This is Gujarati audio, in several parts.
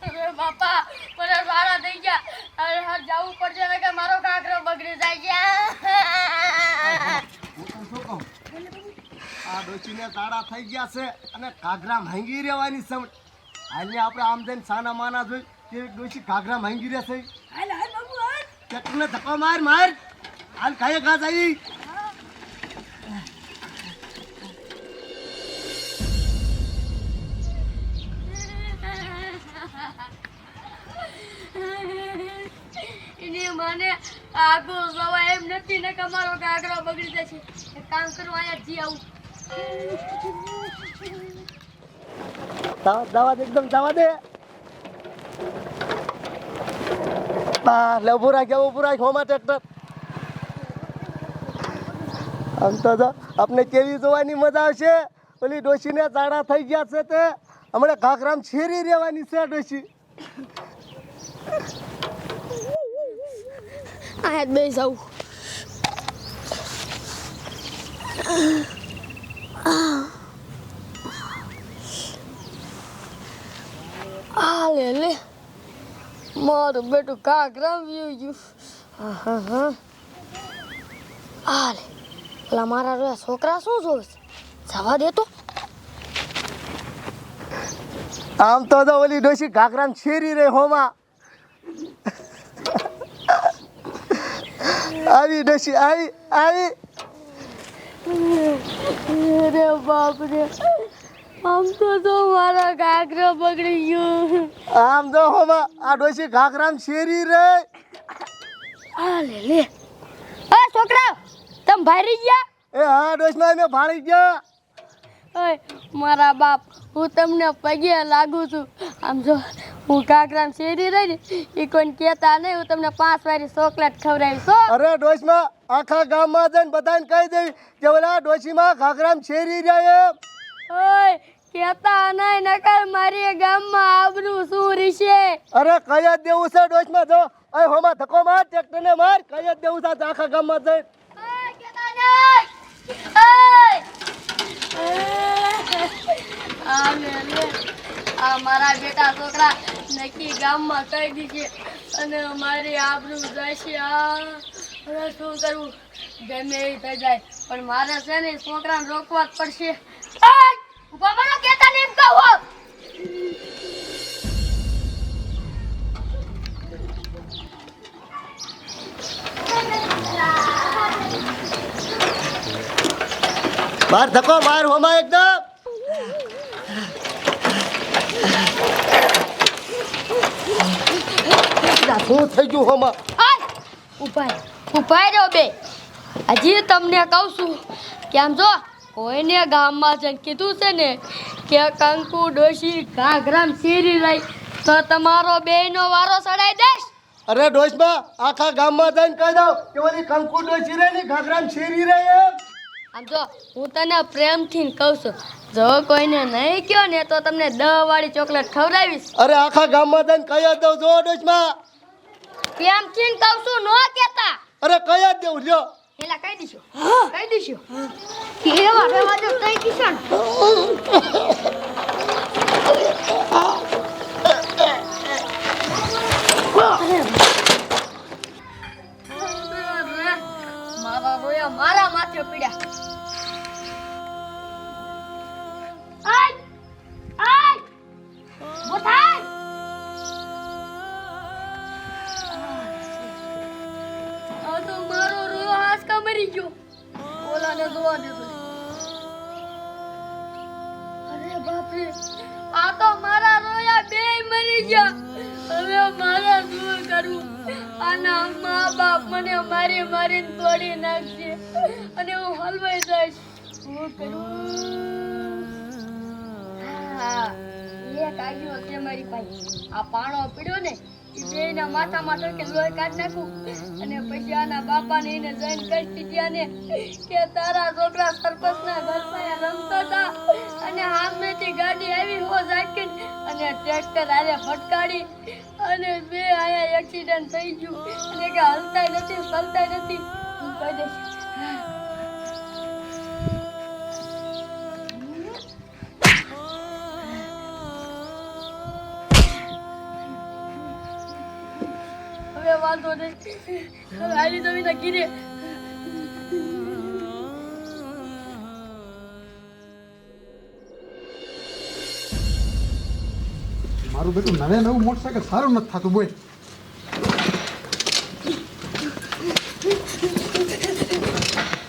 અરે બાપા મને વાળા થઈ ગયા. હવે હાથ જવું પડશે ને કે મારો કાકરો બગડી જાય છે. હું તો શું કહું, આ ડોશીને તાળા થઈ ગયા છે અને ઘાઘરા ભાંગી રહેવાની છે. હાલને આપણે આમ જઈને સાના માના જોઈ કે ડોશી ઘાઘરા ભાંગી રહે છે. હાલ હાલ બાબુ હાલ. કેટલને ધક્કો માર માર. હાલ ખાય ઘા જાય. એને મને આગો જવા એમ નથી ને કે મારો કાકરો બગડી જશે. એક કામ કરું અહીંયા જી આવું. દવા દે, એકદમ દવા દે. લે ઉભું રાખ, ઉભું રાખ. હોમાં ટ્રેક્ટર. આમ તો આપણે કેવી જોવાની મજા આવશે. ઓલી ડોશીને તાળા થઈ ગયા છે તે હમણાં ઘાઘરામ છેરી રહેવાની છે ડોશી. આ બે જાઉં. આ લે લે મારું બેટું ઘાઘરા વ્યુ ગયું. આ લે પેલા મારા રોયા છોકરા શું જોવે છે? જવા દે તો. આમ તો ઓલી ડોશી ઘાઘરામ છેરી રહી હોમાં. આવી ડોશી આવી આવી. અરે બાપ રે, આમ તો મારા ઘાઘરો બગડી ગયો. આમ તો હોમાં આ ડોશી ઘાઘરામ છેરી રહી. આ લે લે એ છોકરા તમે ભારી ગયા? એ હા ડોશમાં અમે ભાળી ગયા. ઓય મારા બાપ, હું તમને પગે લાગુ છું. આમ જો હું ઘાઘરામ શેરી રહી ને એ કોઈને કહેતા નહીં. હું તમને 5 વારી ચોકલેટ ખવડાવીશ. અરે ડોશમાં આખા ગામમાં જઈને બધાને કહી દેવી કે ઓલા ડોશીમાં ઘાઘરામ છેરી રહ્યા એમ. ઓય કહેતા નહીં નકર મારી ગામમાં આબરૂ શું રીશે. અરે કઈ જ દેવું છે ડોશમાં. જો એ હોમાં ધક્કો માર, ટ્રેક્ટરને માર. કઈ જ દેવું છે આખા ગામમાં જઈને. ઓય કહેતા નહીં. ઓય આ લે લે આ મારા બેટા છોકરા નક્કી ગામમાં કહી દીધી અને મારી આબરૂ જશે. હવે શું કરવું? ગમે એ થઈ જાય પણ મારે છે ને છોકરાને રોકવા જ પડશે. ઉભા મને કહેતા નહીં એમ કહો. માર ધક્કો માર હોમાં એકદમ. શું થઈ ગયું હોમાં? ઉભા રહ્યો બે. હજી તમને કહું છું કે આમ જો કોઈને ગામમાં જઈને કીધું છે ને કે કંકુ ડોશી ઘાઘરામ શેરી રહી તો તમારો બેયનો વારો સડાઈ દઈશ. અરે ડોશમાં આખા ગામમાં જઈને કહી દઉં કે ઓલી કંકુ ડોશી રે ને ઘાઘરામ છેરી રે એમ. આમ જો હું તને પ્રેમથી કહું છું, જો કોઈને નહીં કહો ને તો તમને 10 વાળી ચોકલેટ ખવડાવીશ. અરે આખા ગામમાં જઈને કહી જ દઉં. જો ડોશમાં પ્રેમથી કહું છું, નો કહેતા. અરે કહી જ દઉં. લ્યો પેલા કહી દઈશું. કહી દઈશું કેવા રેવાજો કહી દઈશું. મારા રોયા મારા માથે પડ્યા. આય આય બોથાય. આ તો મારો રોયો હાસકા મરી ગયો. ઓલાને જોવા દે. અરે બાપ રે, આ તો મારા રોયા બે મરી ગયા. હવે મારે શું કરવું? આના મા બાપ મને મારી મારીને તોડી નાખશે અને હું હલવાઈ જઈશ. શું કરું? હા, એક આવ્યો છે મારી પાસે. આ પાણો પીડ્યો ને એ બેયના માથામાં કે લોહી કાઢી નાખું અને પછી આના બાપાને એને જઈને કહી દીધા ને કે તારા છોકરા સરપંચના ઘર પાસે રમતા હતા અને સામેથી ગાડી આવી હો ઝાકીને અને ટ્રેક્ટર આરે ફટકાડી અને બે આયા એક્સિડન્ટ થઈ ગયું અને કે હલતાય નથી ચલતાય નથી. હું કહી દઈશ. હવે વાંધો નહીં. હવે હાલી તો વિના ઘીરે. મારું બેટું નવે નવું મોટરસાઇકલ સારું નથી થતું બોય.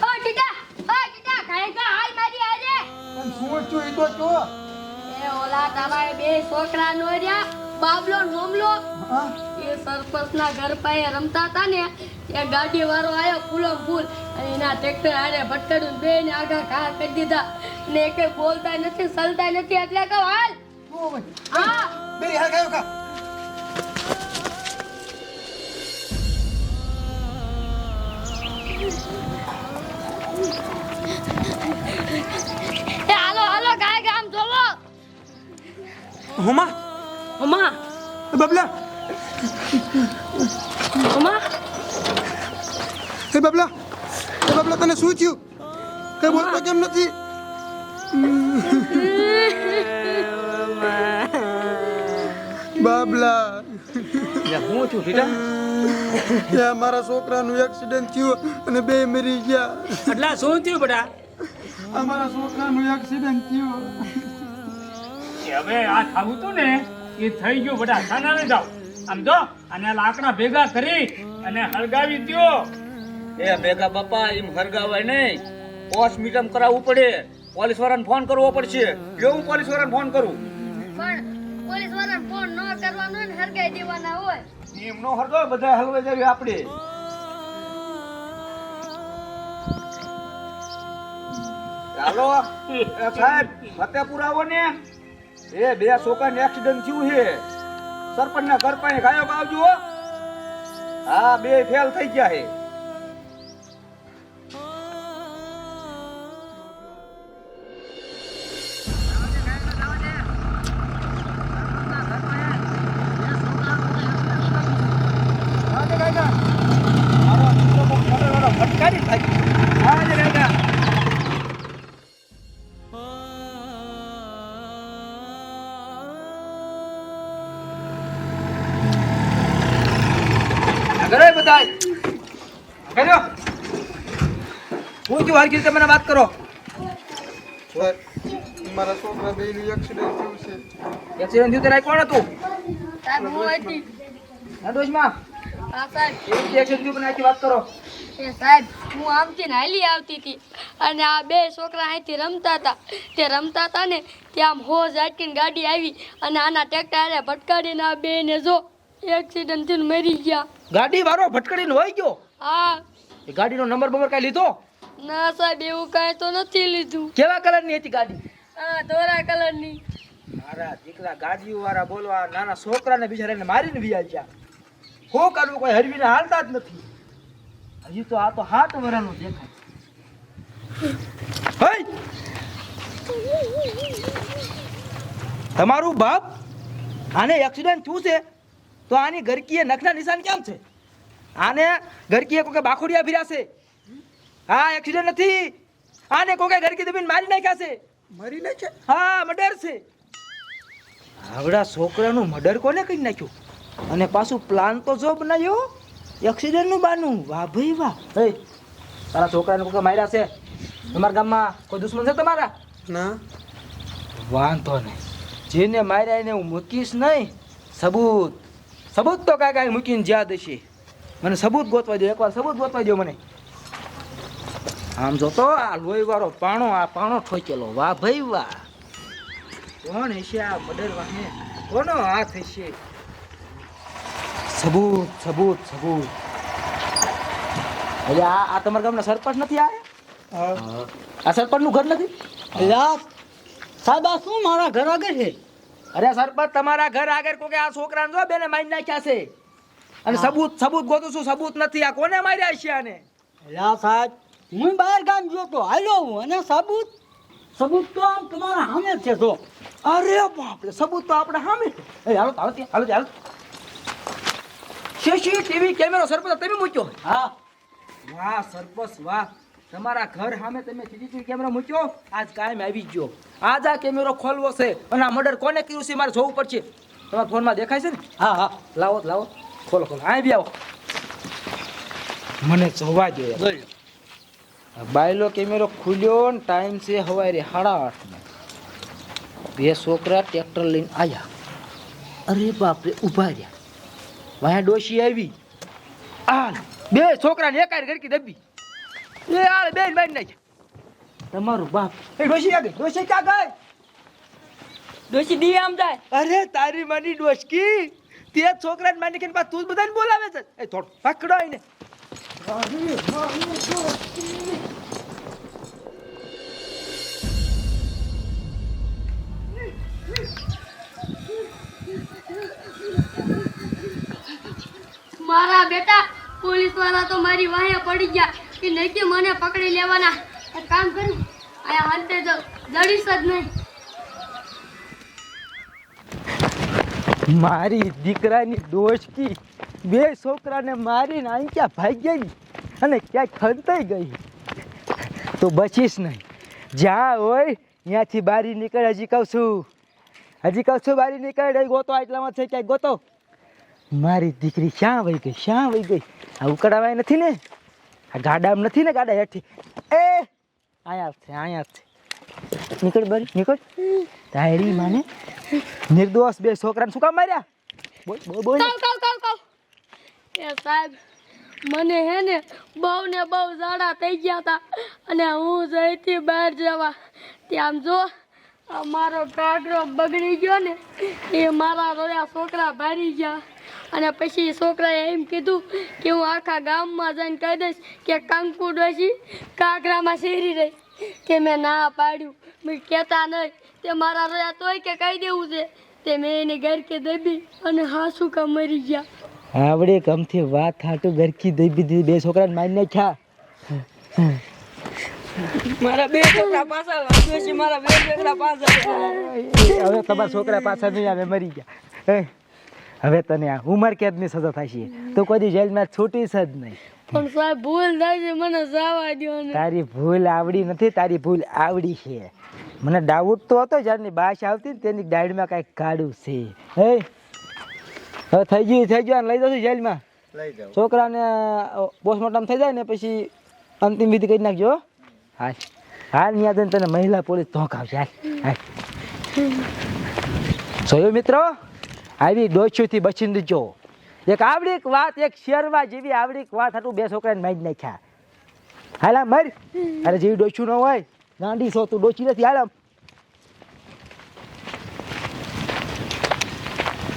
ઓ ટીટા, કાંઈ તો હાલ મારી આજે. પણ શું છું એ તો જો. એ ઓલા તારા બે છોકરા નો રહ્યા બાબલો નોમલો હા એ સરપંચના ઘર પાસે રમતા હતા ને એ ગાડી વાળો આવ્યો ફૂલો ફૂલ અને એના ટ્રેક્ટર આરે ભટકડું બે ને આગા ઘા કરી દીધા ને કે બોલતા નથી સલતા નથી એટલે કહો હાલ. ઓ ભાઈ હા બેરી હા ગાયો કા. એ હાલો હાલો ગાય ગામ જોવો. હોમા ઉમા બબલા ઉમા એ બબલા તને શું થયું? કઈ બોલતો કેમ નથી? બાબલા હું છું ટીટા ત્યાં મારા છોકરાનું એક્સિડન્ટ થયું અને બે મરી ગયા. એટલે શું થયું બેટા અમારા છોકરાનું એક્સિડન્ટ થયું. હવે આ ખાવું તું ને એ થઈ ગયું બેટા ખાના જાવ આમ જો અને લાકડા ભેગા કરી અને હળગાવી દ્યો. એ ભેગા બાપા એમ હરગાવાય નહીં. પોસ્ટમોર્ટમ કરાવવું પડે. પોલીસ વાળાને ફોન કરવો પડશે. જો હું પોલીસ વાળાને ફોન કરું. પણ પોલીસ વાળાને ફોન ન કરવાનો ને હરગાઈ દેવાના હોય. એમ નો હરગો બધા હલવાઈ જાય આપણે. ચાલો એ સાહેબ ફતેપુર આવો ને. એ બે છોકરાને એક્સિડન્ટ થયું છે. સરપંચના ઘર પાસે ગાયો આવજો હો. હા બે ફેલ થઈ ગયા છે. ફટકારી ઘરે બધા કર્યો. હું જો હરકી રીતે મને વાત કરો. મારા છોકરા બેનું એક્સિડન્ટ થયું છે. એક્સિડન્ટ થયું ત્યારે કોણ હતું? સાહેબ હું હતી. નાદોશમાં હા સાહેબ એક્સિડન્ટ થયું પણ આખી વાત કરો. એ સાહેબ હું આમથી ને હાલી આવતી હતી અને આ બે છોકરા અહીંથી રમતા હતા. તે રમતા હતા ને ત્યાં આમ હોજ આટકીને ગાડી આવી અને આના ટ્રેક્ટર આરે ભટકાડીને આ બેને જો એક્સિડન્ટ થઈને મરી ગયા. ગાડી વાળો ભટકડીને વહી ગયો. હા એ ગાડીનો નંબર બબર કાંઈ લીધો? ના સાહેબ એવું કાંઈ તો નથી લીધું. કેવા કલરની હતી ગાડી? હા ધોળા કલરની. મારા દીકરા ગાડીઓ વાળા બોલવા નાના છોકરાને બિચારાને મારીને વિયા ગયા. શું કરવું કોઈ હરવીને હાલતા જ નથી. હજી તો આ તો 7 વર્ષનું દેખાય. હઈ! તમારું બાપ આને એક્સિડન્ટ થયું છે તો આની ગરકીએ નખના નિશાન કેમ છે? આને ગરકીએ કોકે બાખોડિયા ફર્યા છે. હા એક્સિડન્ટ નથી. આને કોકે ગરકી દબીને મારી નાખ્યા છે. મરી ને છે. હા મર્ડર છે. આવડા છોકરાનું મર્ડર કોને કરી નાખ્યું? અને પાછું પ્લાન તો જો બનાવ્યો એક્સિડન્ટનું બાનું. વાહ ભાઈ વાહ. હે તારા છોકરાને કોકે માર્યા છે? તમારા ગામમાં કોઈ દુશ્મન છે તમારા? ના વાંધો નહીં. જેને માર્યા એને હું મૂકીશ નહીં. સબૂત તો કાંઈ મૂકીને જ્યાં હશે. મને સબૂત ગોતવા દો. એકવાર સબૂત ગોતવા દો મને. આમ જોતો આ લોહી વાળો પાણો, આ પાણો ઠોકેલો. વાહ ભાઈ વાહ. કોણ હશે આ મર્ડર વાહે? કોનો હાથ હશે? સબૂત. એટલે આ તમારા ગામના સરપંચ નથી આ સરપંચનું ઘર નથી? સાહેબ આ શું મારા ઘર આગળ છે? અરે સરપંચ તમારા ઘર આગળ કોકે આ છોકરાને જો બેને મારી નાખ્યા છે. અને સબૂત ગોતું છું. સબૂત નથી. આ કોને માર્યા છે આને? સાહેબ હું બહાર ગામ ગયો તો હાલ્યો હું અને સબૂત તો આમ તમારા સામે જ છે તો. અરે બાપરે સબૂત તો આપણે સામે છે. એ હાલો. સીસીટીવી કેમેરો સરપંચ તમે મૂક્યો? હા વાહ સરપંચ વાહ. તમારા ઘર સામે તમે સીસીટીવી કેમેરો મૂક્યો. આજ કાયમ આવી ગયો. આજ આ કેમેરો ખોલવો છે અને આ મર્ડર કોને કર્યું છે મારે જોવું પડશે. તમારા ફોનમાં દેખાય છે ને? હા લાવો ખોલો ખોલો આ બી આવો મને જોવા જોઈએ બોલો બાયલો કેમેરો ખુલ્યો ને ટાઈમ છે સવારે 8:30 બે છોકરા ટ્રેક્ટર લઈને આવ્યા અરે બાપરે ઊભા રહ્યા વાયા ડોશી આવી આ બે છોકરાને એકાર ઘરકી દબી એ આળ બેન મારી નાખ્યા તમારું બાપ એ ડોશી આગળ ડોશી ક્યાં ગઈ ડોશી દી આમ જાય અરે તારી માની ડોશકી તે છોકરાને માની કે તું જ બધાને બોલાવે છે એ થોડો પકડો આઈને મારા બેટા પોલીસ વાળા તો મારી વાહે પડી ગયા કે નહીં કે મને પકડી લેવાના એક કામ કરું આયા હાલતે જડીશ જ નહીં મારી દીકરાની ડોશકી બે છોકરાને મારીને અહીં ક્યાં ભાગી ગઈ અને ક્યાંક ખંતાઈ ગઈ તો બચીશ નહીં જ્યાં હોય ત્યાંથી બારી નીકળ હજી કહું છું બારી નીકળ ગોતો આટલામાં છે ક્યાંક ગોતો મારી દીકરી શ્યાં વહી ગઈ આ ઉકળાવાય નથી ને આ ગાડામાં નથી ને ગાડા હેઠી એ અહીંયા છે નીકળ બારી નીકળ તારી માને નિર્દોષ બે છોકરાને શું કામ માર્યા બોલ કાવ એ સાહેબ મને હે ને બહુ ઝાડા થઈ ગયા હતા અને હું જઈતી બહાર જવા ત્યાં જો મારો કાગરો બગડી ગયો ને એ મારા રોયા છોકરા ભારી ગયા અને પછી છોકરાએ એમ કીધું કે હું આખા ગામમાં જઈને કહી દઈશ કે કંકુ ડોશી કાગરામાં શેરી રહી કે મેં ના પાડ્યું મેં કહેતા નહીં તે મારા રોયા તોય કે કહી દેવું છે તે મેં એને ઘર કે દબી અને હાસુ કા મરી ગયા આવડે ગમથી વાત હાટું ગરકી દઈ દીધી બે છોકરાને મારી નાખ્યા મારા બે છોકરા પાછા ડોશી મારા બે છોકરા પાછા હવે તમારા છોકરા પાછા નહીં આવે મરી ગયા હવે તને આ ઉંમર કેદની સજા થશે તો કોઈ જેલમાં છૂટીશ જ નહીં પણ સાહેબ ભૂલ થાય છે મને જવા દો ને તારી ભૂલ આવડી નથી તારી ભૂલ આવડી છે મને ડાઉટ તો હતો જ્યારની બાશ આવતી ને તેની દાઢમાં કાંઈક કાઢું છે હે હવે થઈ ગયું લઈ જશું જેલમાં લઈ જાઓ છોકરાને પોસ્ટમોર્ટમ થઈ જાય ને પછી અંતિમ વિધિ કરી નાખજો હાલ ત્યાં જઈને તને મહિલા પોલીસ ધોકાવશે હાલ જોયું મિત્રો આવી ડોશીથી બચીને જો એક આવડીક વાત એક શેરવા જેવી આવડીક વાત હતું બે છોકરાને મારી નાખ્યા હાલ મર અરે જેવી ડોશી ન હોય ગાંડી છો તું ડોશી નથી હાલ